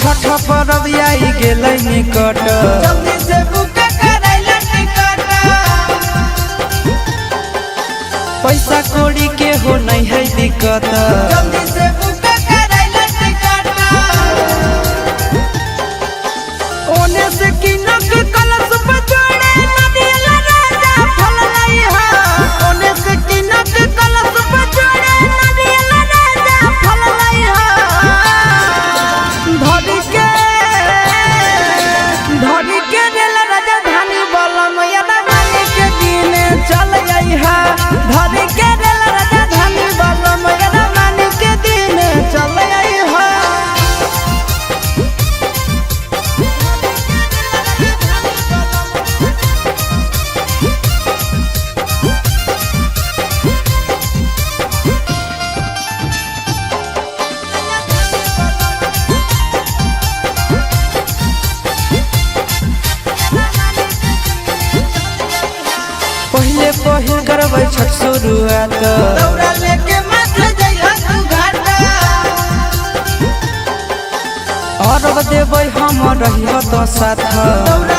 छठ परब आई गेलै निकट, जल्दी से बुक करैला टिकट। पैसा कौड़ी के हो नहीं है दिक्कत, जल्दी से बुक करैला टिकट। ओने से किनक कलश बजोड़े नदिया राजा फल लई हा। ओने से किनक कलश बजोड़े नदिया राजा फल लई हा। धरी के रेल राजधानी बलम यदावानी के दिन चल आई हा। धरी के रेल राजधानी बलम यदावानी के दिन चल आई हा। पहले पहिल करबै छठ शुरुआत, दौड़ा लेके माथे जइहा तू घाट। अरब देबै हम रहियो तो साथ, दौड़ा